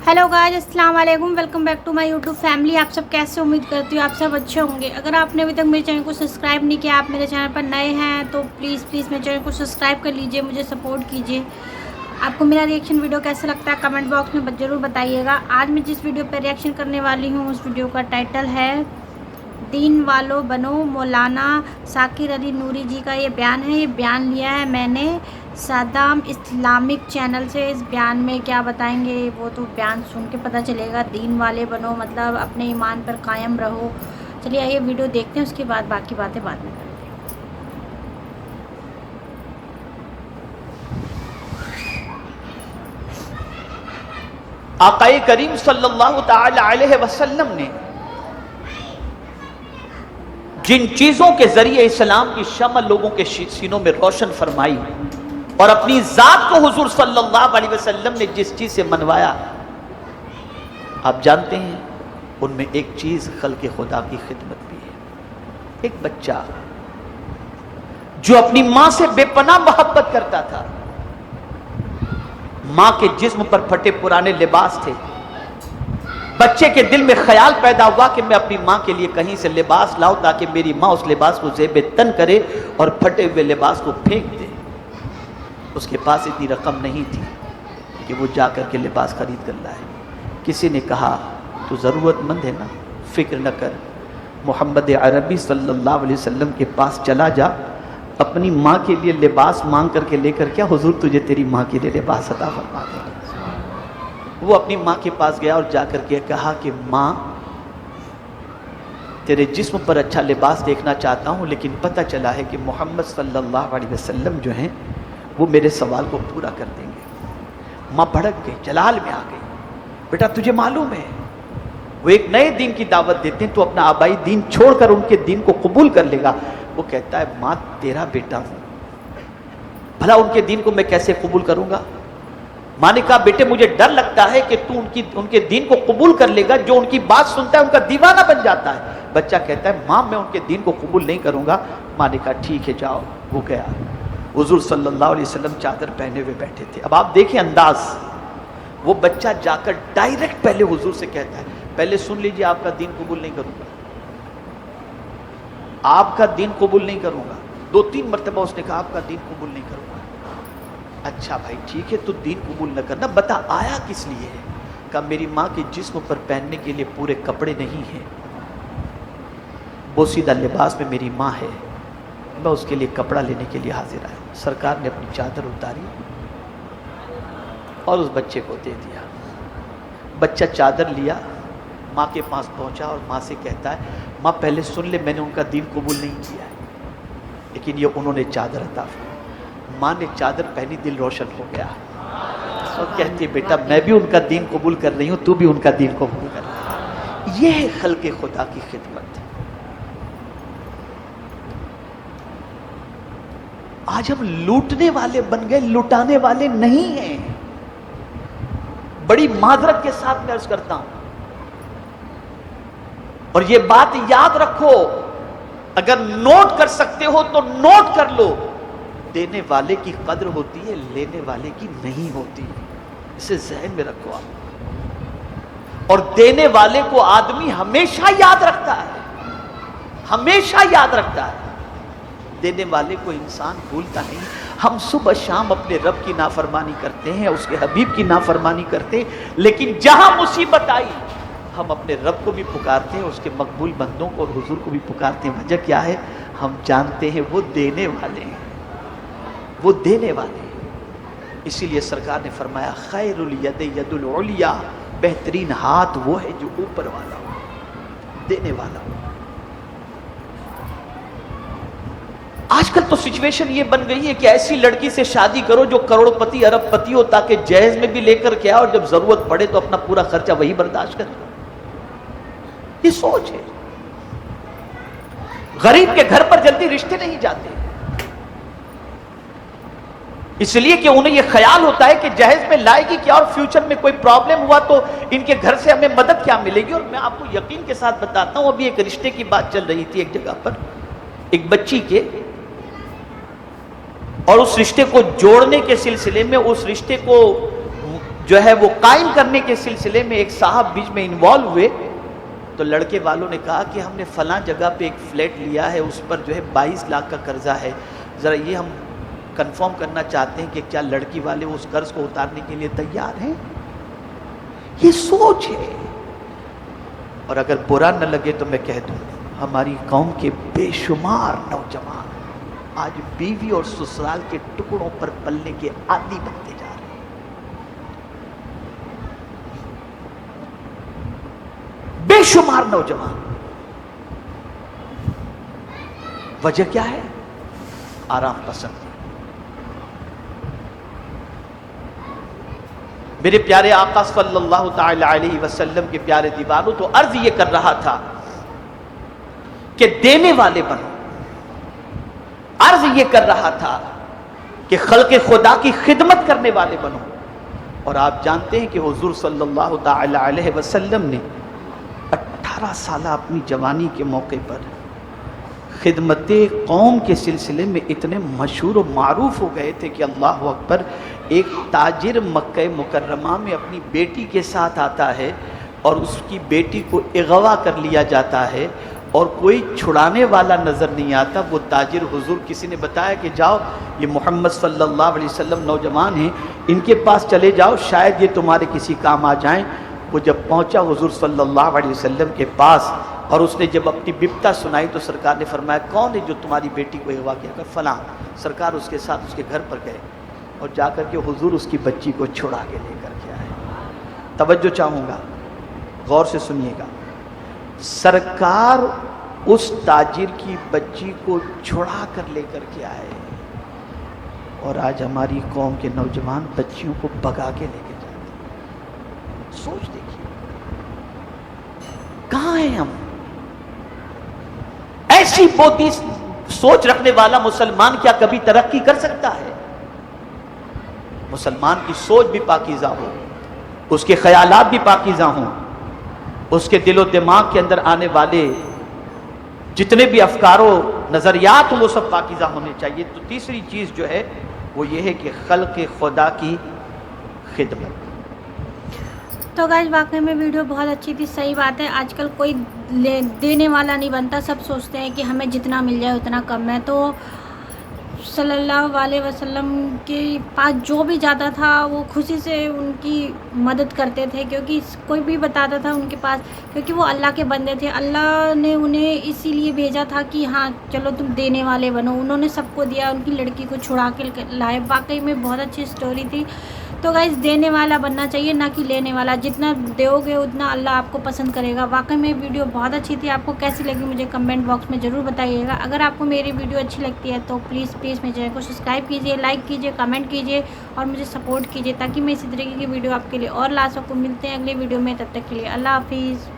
Hello guys, अस्सलाम वालेकुम। Welcome back to my YouTube family. आप सब कैसे? उम्मीद करती हूँ आप सब अच्छे होंगे। अगर आपने अभी तक मेरे चैनल को सब्सक्राइब नहीं किया, आप मेरे चैनल पर नए हैं तो प्लीज़ मेरे चैनल को सब्सक्राइब कर लीजिए, मुझे सपोर्ट कीजिए। आपको मेरा रिएक्शन वीडियो कैसा लगता है कमेंट बॉक्स में ज़रूर बताइएगा। आज मैं जिस वीडियो पर रिएक्शन करने वाली हूँ उस वीडियो का टाइटल है दीन वालों बनो। मौलाना साकिर अली नूरी जी का ये बयान है। ये बयान लिया है मैंने सादाम इस्लामिक चैनल से। इस बयान में क्या बताएंगे वो तो बयान सुन के पता चलेगा। दीन वाले बनो मतलब अपने ईमान पर कायम रहो। चलिए आइए वीडियो देखते हैं, उसके बाद बाकी बातें बाद में करते हैं। आकाए करीम सल्लल्लाहु ताला अलैहि वसल्लम ने जिन चीजों के जरिए इस्लाम की शम्अ लोगों के सीनों में रोशन फरमाई और अपनी जात को हुजूर सल्लल्लाहु अलैहि वसल्लम ने जिस चीज से मनवाया, आप जानते हैं उनमें एक चीज खल्क़े खुदा की खिदमत भी है। एक बच्चा जो अपनी मां से बेपनाह मोहब्बत करता था, मां के जिस्म पर फटे पुराने लिबास थे, बच्चे के दिल में ख्याल पैदा हुआ कि मैं अपनी मां के लिए कहीं से लिबास लाऊं ताकि मेरी मां उस लिबास को ज़ेब तन करे और फटे हुए लिबास को फेंक दे। उसके पास इतनी रकम नहीं थी कि वो जाकर के लिबास खरीद कर लाए। किसी ने कहा तू ज़रूरतमंद है ना, फिक्र न कर, मोहम्मद अरबी सल्लल्लाहु अलैहि वसल्लम के पास चला जा, अपनी माँ के लिए लिबास मांग करके लेकर क्या हुजूर तुझे तेरी माँ के लिए लिबास अता फरमा देंगे। वो अपनी माँ के पास गया और जाकर के कहा कि माँ, तेरे जिस्म पर अच्छा लिबास देखना चाहता हूँ, लेकिन पता चला है कि मोहम्मद सल्लल्लाहु अलैहि वसल्लम जो हैं वो मेरे सवाल को पूरा कर देंगे। माँ भड़क गई, जलाल में आ गई। बेटा तुझे मालूम है वो एक नए दीन की दावत देते हैं, तो अपना आबाई दीन छोड़कर उनके दीन को कबूल कर लेगा। वो कहता है माँ तेरा बेटा हूं, भला उनके दीन को मैं कैसे कबूल करूंगा। माँ ने कहा बेटे मुझे डर लगता है कि तू उनके दीन को कबूल कर लेगा, जो उनकी बात सुनता है उनका दीवाना बन जाता है। बच्चा कहता है माँ मैं उनके दीन को कबूल नहीं करूंगा। माँ ने कहा ठीक है जाओ। वो गया। हुजूर सल्लल्लाहु अलैहि वसल्लम चादर पहने हुए बैठे थे। अब आप देखें अंदाज, वो बच्चा जाकर डायरेक्ट पहले हुजूर से कहता है पहले सुन लीजिए आपका दीन कबूल नहीं करूंगा, आपका दीन कबूल नहीं करूंगा। 2-3 मरतबा उसने कहा आपका दीन कबूल नहीं करूंगा। अच्छा भाई ठीक है, तो दीन कबूल न करना, बता आया किस लिए है। कहा मेरी माँ के जिस्म पर पहनने के लिए पूरे कपड़े नहीं हैं, बोसीदा लिबास में मेरी माँ है, मैं उसके लिए कपड़ा लेने के लिए हाजिर आया। सरकार ने अपनी चादर उतारी और उस बच्चे को दे दिया। बच्चा चादर लिया, माँ के पास पहुंचा और माँ से कहता है माँ पहले सुन ले, मैंने उनका दीन कबूल नहीं किया है, लेकिन ये उन्होंने चादर अता फरमाई। माँ ने चादर पहनी, दिल रोशन हो गया और कहती है बेटा मैं भी उनका दीन कबूल कर रही हूँ, तू भी उनका दीन कबूल कर। ये है खल्क़े खुदा की खिदमत। आज हम लूटने वाले बन गए, लुटाने वाले नहीं हैं। बड़ी माजरत के साथ मैं अर्ज करता हूं और ये बात याद रखो, अगर नोट कर सकते हो तो नोट कर लो, देने वाले की कद्र होती है, लेने वाले की नहीं होती। इसे ज़हन में रखो आप। और देने वाले को आदमी हमेशा याद रखता है, हमेशा याद रखता है। देने वाले को इंसान भूलता नहीं। हम सुबह शाम अपने रब की नाफरमानी करते हैं, उसके हबीब की नाफरमानी करते हैं, लेकिन जहां मुसीबत आई हम अपने रब को भी पुकारते हैं, उसके मकबूल बंदों को और हुजूर को भी पुकारते हैं। वजह क्या है? हम जानते हैं वो देने वाले हैं, वो देने वाले हैं। इसीलिए सरकार ने फरमाया खैरुल यद यदुल उलिया, बेहतरीन हाथ वो है जो ऊपर वाला हो, देने वाला हो। आजकल तो सिचुएशन ये बन गई है कि ऐसी लड़की से शादी करो जो करोड़पति अरबपति हो, ताकि जहेज में भी लेकर के आए और जब जरूरत पड़े तो अपना पूरा खर्चा वही बर्दाश्त करे। ये सोच है। गरीब के घर पर जल्दी रिश्ते नहीं जाते, इसलिए कि उन्हें यह ख्याल होता है कि जहेज में लाएगी क्या और फ्यूचर में कोई प्रॉब्लम हुआ तो इनके घर से हमें मदद क्या मिलेगी। और मैं आपको यकीन के साथ बताता हूं, अभी एक रिश्ते की बात चल रही थी एक जगह पर, एक बच्ची के, और उस रिश्ते को जोड़ने के सिलसिले में उस रिश्ते को جو ہے وہ قائم کرنے کے سلسلے میں ایک صاحب بیچ میں انوالو ہوئے، تو لڑکے والوں نے کہا کہ ہم نے فلاں جگہ پہ ایک فلیٹ لیا ہے، اس پر جو ہے 22 لاکھ کا قرضہ ہے، ذرا یہ ہم کنفرم کرنا چاہتے ہیں کہ کیا لڑکی والے اس قرض کو اتارنے کے لیے تیار ہیں۔ یہ سوچ ہے۔ اور اگر برا نہ لگے تو میں کہہ دوں، ہماری قوم کے بے شمار نوجوان آج بیوی اور سسرال کے ٹکڑوں پر پلنے کے عادی بنتے جا رہے ہیں۔ بے شمار نوجوان، وجہ کیا ہے؟ آرام پسند۔ میرے پیارے آقا صلی اللہ تعالی علیہ وسلم کے پیارے دیوانوں، تو عرض یہ کر رہا تھا کہ دینے والے بنو، عرض یہ کر رہا تھا کہ خلق خدا کی خدمت کرنے والے بنو۔ اور آپ جانتے ہیں کہ حضور صلی اللہ تعالی علیہ وسلم نے 18 سالہ اپنی جوانی کے موقع پر خدمت قوم کے سلسلے میں اتنے مشہور و معروف ہو گئے تھے کہ اللہ اکبر، ایک تاجر مکہ مکرمہ میں اپنی بیٹی کے ساتھ آتا ہے اور اس کی بیٹی کو اغوا کر لیا جاتا ہے اور کوئی چھڑانے والا نظر نہیں آتا۔ وہ تاجر، حضور کسی نے بتایا کہ جاؤ یہ محمد صلی اللہ علیہ وسلم نوجوان ہیں، ان کے پاس چلے جاؤ، شاید یہ تمہارے کسی کام آ جائیں۔ وہ جب پہنچا حضور صلی اللہ علیہ وسلم کے پاس اور اس نے جب اپنی بپتا سنائی تو سرکار نے فرمایا، کون ہے جو تمہاری بیٹی کو اغوا کیا؟ کہ فلاں۔ سرکار اس کے ساتھ اس کے گھر پر گئے اور جا کر کے حضور اس کی بچی کو چھڑا کے لے کر کے آئے۔ توجہ چاہوں گا، غور سے سنیے گا، سرکار اس تاجر کی بچی کو چھڑا کر لے کر کے آئے، اور آج ہماری قوم کے نوجوان بچیوں کو بگا کے لے کے جاتے ہیں۔ سوچ دیکھیے کہاں ہیں ہم؟ ایسی بوتی سوچ رکھنے والا مسلمان کیا کبھی ترقی کر سکتا ہے؟ مسلمان کی سوچ بھی پاکیزہ ہو، اس کے خیالات بھی پاکیزہ ہوں، اس کے دل و دماغ کے اندر آنے والے جتنے بھی افکار و نظریات ہوں وہ سب پاکیزہ ہونے چاہیے۔ تو تیسری چیز جو ہے وہ یہ ہے کہ خلق خدا کی خدمت۔ تو گائز واقعی میں ویڈیو بہت اچھی تھی، صحیح بات ہے، آج کل کوئی دینے والا نہیں بنتا، سب سوچتے ہیں کہ ہمیں جتنا مل جائے اتنا کم ہے۔ تو صلی اللہ علیہ وسلم کے پاس جو بھی جاتا تھا وہ خوشی سے ان کی مدد کرتے تھے، کیونکہ کوئی بھی بتاتا تھا ان کے پاس، کیونکہ وہ اللہ کے بندے تھے، اللہ نے انہیں اسی لیے بھیجا تھا کہ ہاں چلو تم دینے والے بنو۔ انہوں نے سب کو دیا، ان کی لڑکی کو چھڑا کے لائے۔ واقعی میں بہت اچھی سٹوری تھی۔ تو گائز دینے والا بننا چاہیے، نہ کہ لینے والا۔ جتنا دو گے اتنا اللہ آپ کو پسند کرے گا۔ واقعی میں ویڈیو بہت اچھی تھی، آپ کو کیسی لگی مجھے کمنٹ باکس میں ضرور بتائیے گا۔ اگر آپ کو میری ویڈیو اچھی لگتی ہے تو پلیز میرے چینل کو سبسکرائب کیجیے، لائک کیجیے، کمنٹ کیجیے اور مجھے سپورٹ کیجیے، تاکہ میں اسی طریقے کی ویڈیو آپ کے لیے اور لا سکوں۔ ملتے ہیں اگلے ویڈیو میں، تب تک کے لیے اللہ حافظ۔